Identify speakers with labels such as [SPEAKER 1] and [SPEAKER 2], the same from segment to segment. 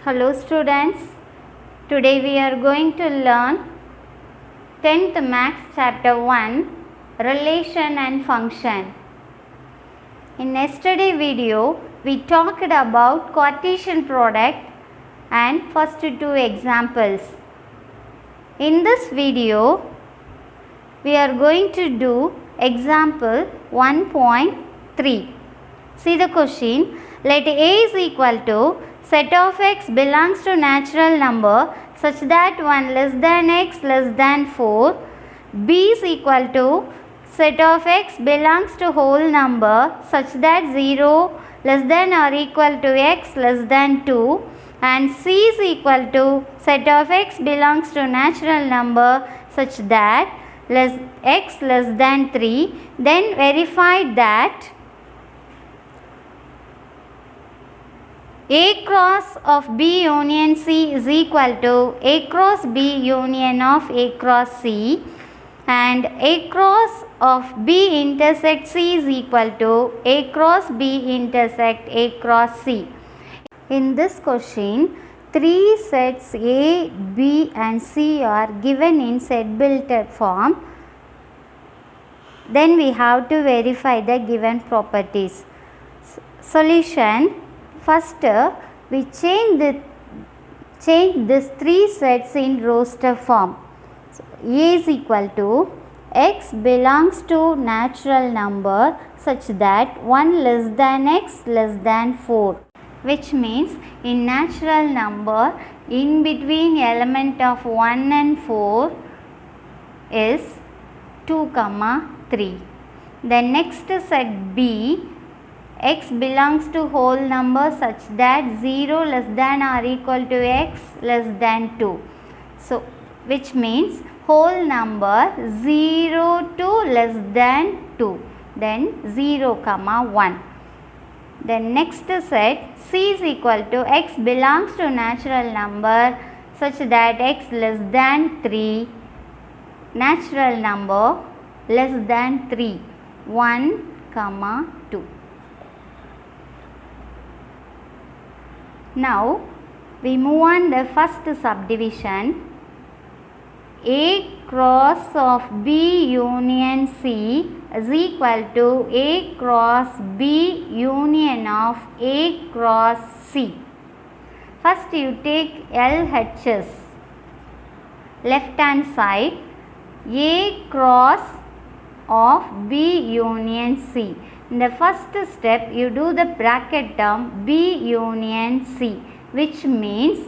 [SPEAKER 1] Hello students, today we are going to learn 10th Maths chapter 1 Relation and Function. In yesterday video we talked about Cartesian product and first two examples. In this video we are going to do example 1.3. See the question. Let A is equal to set of x belongs to natural number such that 1 less than x less than 4. B is equal to set of x belongs to whole number such that 0 less than or equal to x less than 2. And C is equal to set of x belongs to natural number such that x less than 3. Then verify that A cross of B union C is equal to A cross B union of A cross C, and A cross of B intersect C is equal to A cross B intersect A cross C. In this question, three sets A, B and C are given in set built form. Then we have to verify the given properties. Solution. First, we change these three sets in roster form. So, A is equal to x belongs to natural number such that 1 less than x less than 4, which means in natural number in between element of 1 and 4 is 2, 3. Then next set B, x belongs to whole number such that 0 less than or equal to x less than 2. So, which means whole number 0 to less than 2. Then 0, 1. Then next set C is equal to x belongs to natural number such that x less than 3. Natural number less than 3. 1, 2. Now, we move on the first subdivision. A cross of B union C is equal to A cross B union of A cross C. First you take LHS. Left hand side, A cross of B union C. In the first step, you do the bracket term B union C, which means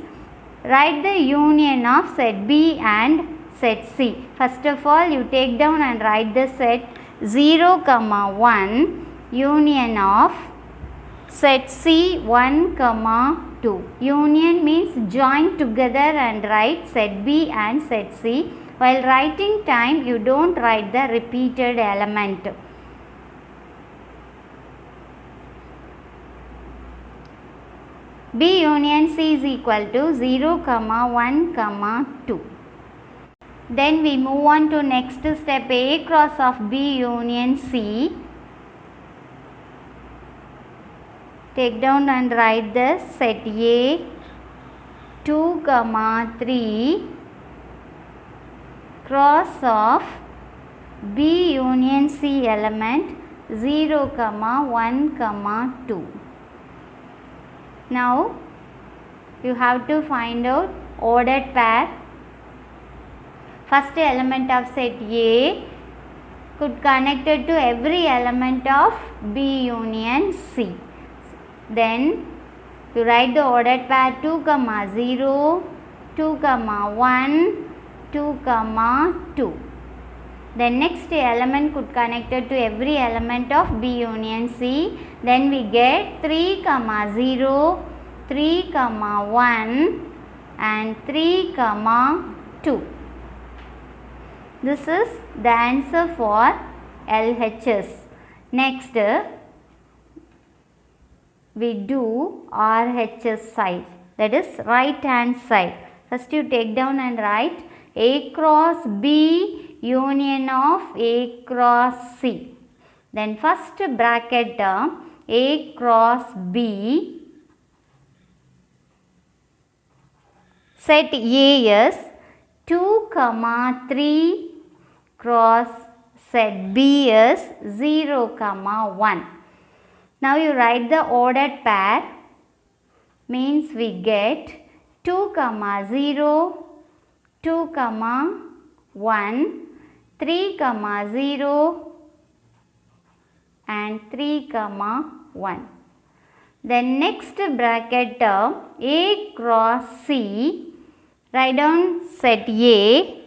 [SPEAKER 1] write the union of set B and set C. First of all, you take down and write the set 0, 1 union of set C 1, 2. Union means join together and write set B and set C. While writing time, you don't write the repeated element. B union C is equal to 0, 1, 2. Then we move on to next step, A cross of B union C. Take down and write the set A 2, 3 cross of B union C element 0, 1, 2. Now, you have to find out ordered pair. First element of set A could connected to every element of B union C. Then, you write the ordered pair 2, 0, 2, 1, 2, 2. Then next element could connected to every element of B union C. Then we get 3, 0, 3, 1 and 3, 2. This is the answer for LHS. Next, we do RHS side, that is right hand side. First you take down and write A cross B union of A cross C. Then first bracket term A cross B set A is 2, 3 cross set B is 0, 1. Now you write the ordered pair, means we get 2, 0, 2, 1, 3, 0 and 3, 1. Then next bracket term A cross C, write down set A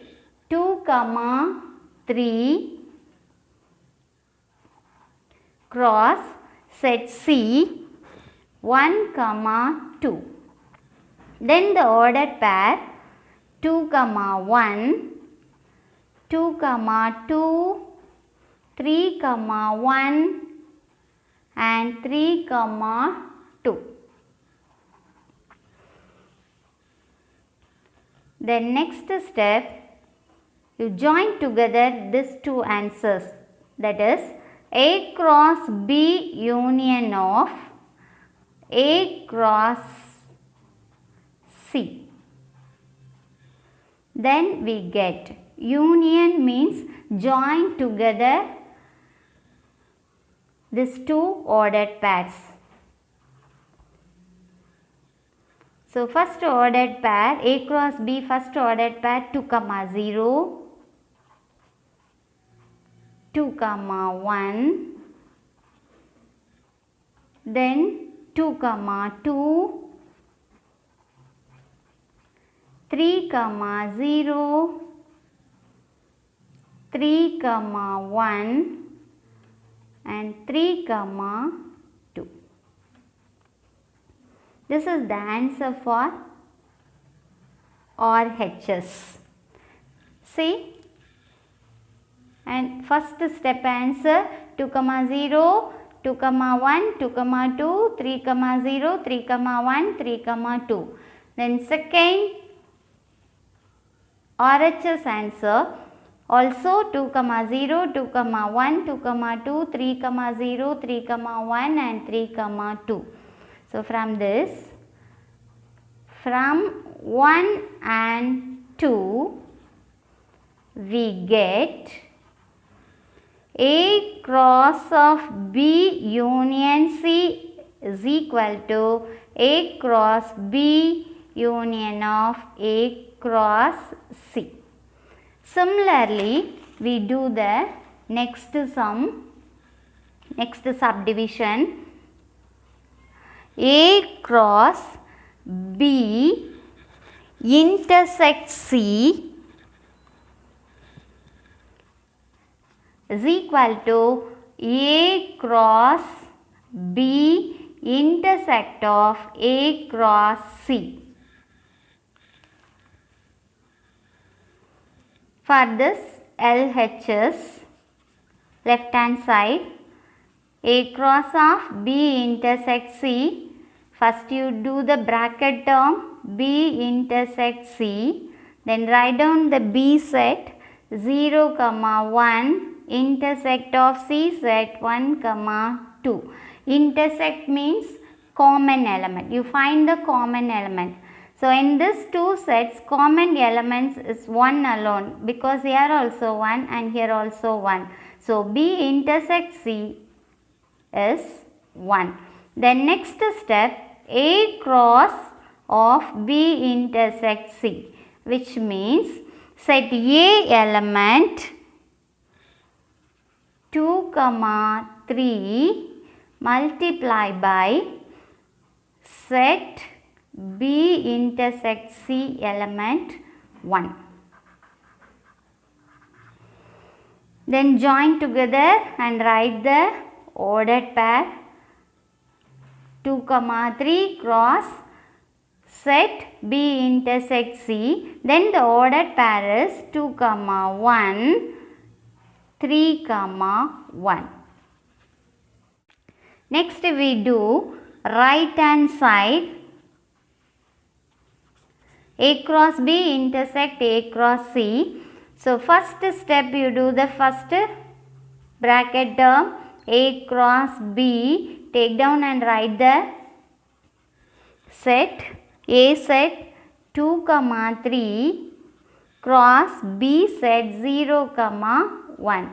[SPEAKER 1] 2, 3 cross set C 1, 2. Then the ordered pair 2, 1, 2, 2, 3, 1 and 3, 2. Then next step, you join together these two answers, that is A cross B union of A cross C. Then we get union means join together these two ordered pairs. So first ordered pair A cross B, first ordered pair 2, 0, 2, 1, then 2, 2, 3, 0, 3, 1 and 3, 2. This is the answer for RHS. See, and first step answer 2, 0, 2, 1, 2, 2, 3, 0, 3, 1, 3, 2. Then second RHS answer also 2, 0, 2, 1, 2, 2, 3, 0, 3, 1 and 3, 2. So from this, from 1 and 2, we get A cross of B union C is equal to A cross B union of A cross C. Similarly, we do the next subdivision. A cross B intersect C is equal to A cross B intersect of A cross C. For this LHS, left hand side, A cross of B intersect C. First you do the bracket term B intersect C. Then write down the B set 0, 1 intersect of C set 1, 2. Intersect means common element. You find the common element. So in these two sets, common elements is 1 alone, because here also 1 and here also 1. So B intersect C is 1. Then next step, A cross of B intersect C, which means set A element 2, 3 multiply by set B intersect C element 1. Then join together and write the ordered pair 2, 3 cross set B intersect C. Then the ordered pair is 2, 1, 3, 1. Next we do right hand side. A cross B intersect A cross C. So first step you do the first bracket term A cross B, take down and write the set A set 2, 3 cross B set 0, 1.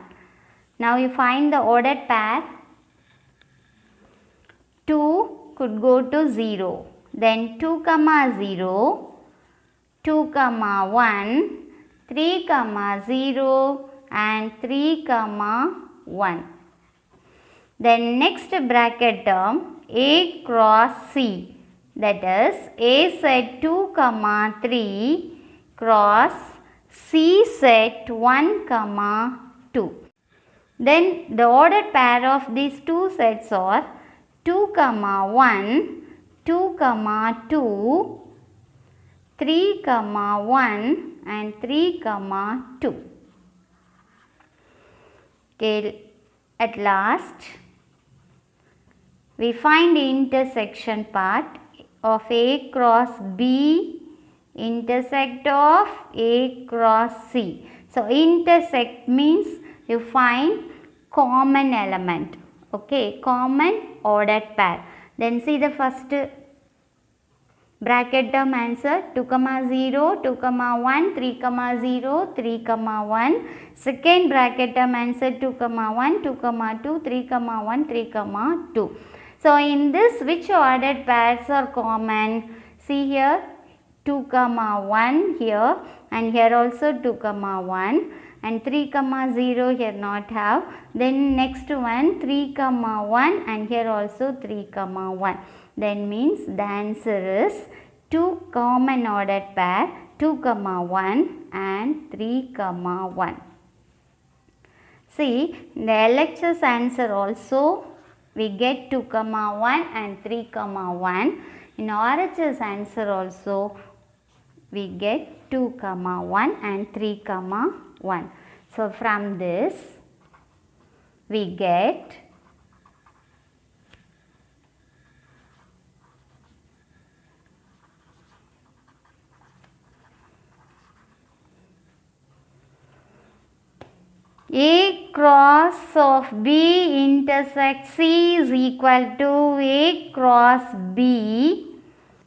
[SPEAKER 1] Now you find the ordered pair. 2 could go to 0. Then 2, 0, 2, 1, 3, 0 and 3, 1. Then next bracket term A cross C, that is A set 2, 3 cross C set 1, 2. Then the ordered pair of these two sets are 2, 1, 2, 2, 3, 1 and 3, 2. Okay, at last we find the intersection part of A cross B intersect of A cross C. So intersect means you find common element. Okay, common ordered pair. Then see the first bracket term answer 2, 0, 2, 1, 3, 0, 3, 1. Second bracket term answer 2, 1, 2, 2, 3, 1, 3, 2. So in this, which ordered pairs are common? See here 2, 1 here, and here also 2, 1 and 3, 0 here not have. Then next one 3, 1 and here also 3, 1. Then means the answer is 2 common ordered pair 2, 1 and 3, 1. See, the LHS answer also we get 2, 1 and 3, 1. In RHS answer also we get 2, 1 and 3, 1. So from this we get A cross of B intersect C is equal to A cross B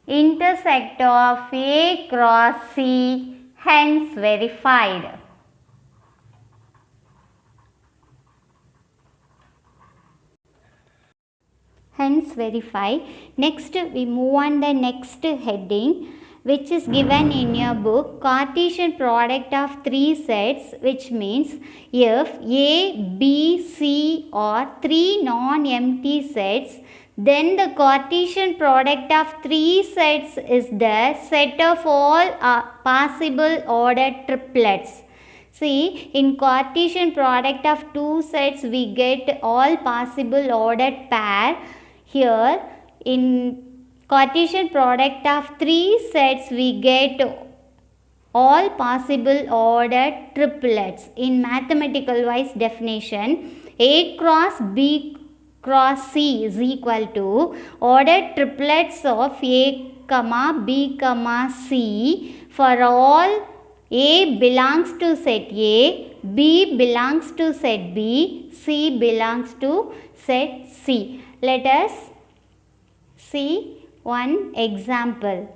[SPEAKER 1] intersect of A cross C, hence verified. Hence verify. Next we move on the next heading, which is given in your book, Cartesian product of three sets, which means if A, B, C are three non-empty sets, then the Cartesian product of three sets is the set of all possible ordered triplets. See, in Cartesian product of two sets we get all possible ordered pair. Here in Cartesian product of three sets we get all possible ordered triplets. In mathematical wise definition, A cross B cross C is equal to ordered triplets of A, B, C for all A belongs to set A, B belongs to set B, C belongs to set C. Let us see one example.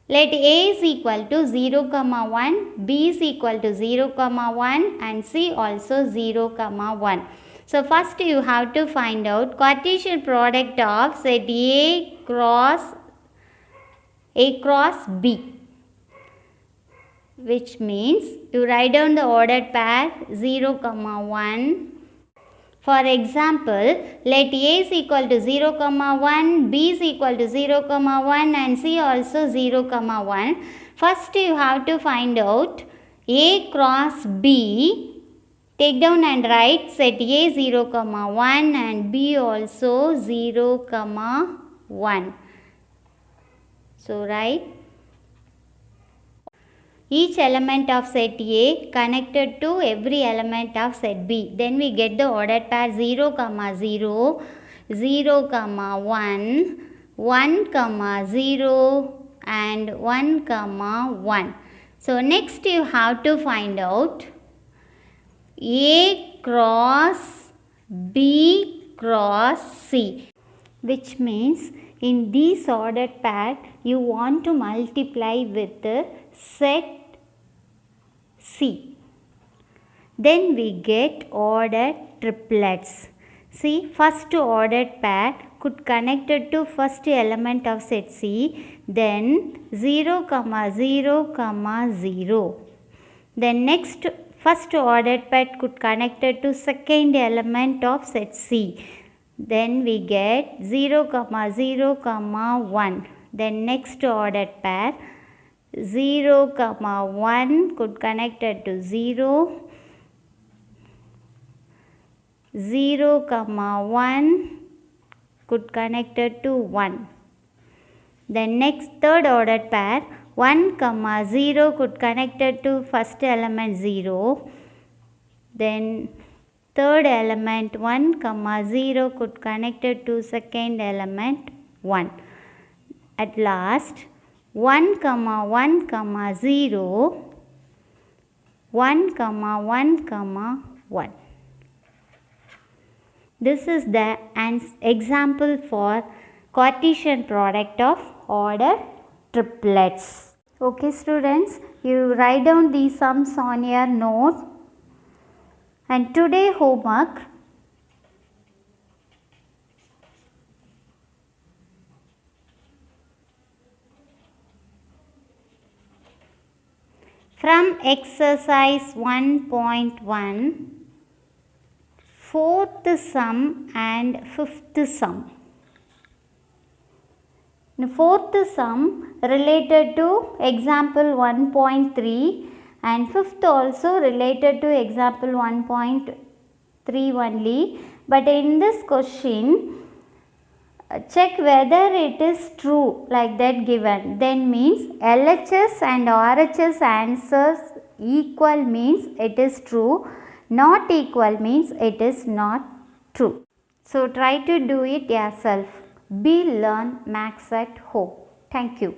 [SPEAKER 1] Let A is equal to 0, 1, B is equal to 0, 1 and C also 0, 1. So first you have to find out Cartesian product of set A cross B, which means you write down the ordered pair 0, 1. For example, let A is equal to 0, 1, B is equal to 0, 1 and C also 0, 1. First you have to find out A cross B. Take down and write set A 0, 1 and B also 0, 1. So write each element of set A connected to every element of set B. Then we get the ordered pair 0, 0, 0, 1, 1, 0 and 1, 1. So next you have to find out A cross B cross C. which means in this ordered pair you want to multiply with the set C. Then we get ordered triplets. See, first ordered pair could connected to first element of set C, then 0, 0, 0. Then next first ordered pair could connected to second element of set C. Then we get 0, 0, 1. Then next ordered pair 0, 1 could connected to 0. 0, 1 could connected to 1. Then next third ordered pair 1, 0 could connected to first element 0. Then third element 1, 0 could connected to second element 1. At last 1, 1, 0, 1, 1, 1. This is the example for Cartesian product of ordered triplets. Okay students, you write down these sums on your note. And today homework, from exercise 1.1, fourth sum and fifth sum. The fourth sum related to example 1.3 and fifth also related to example 1.3 only. But in this question, check whether it is true like that given. Then means LHS and RHS answers equal means it is true. Not equal means it is not true. So try to do it yourself. Be learn maths at home. Thank you.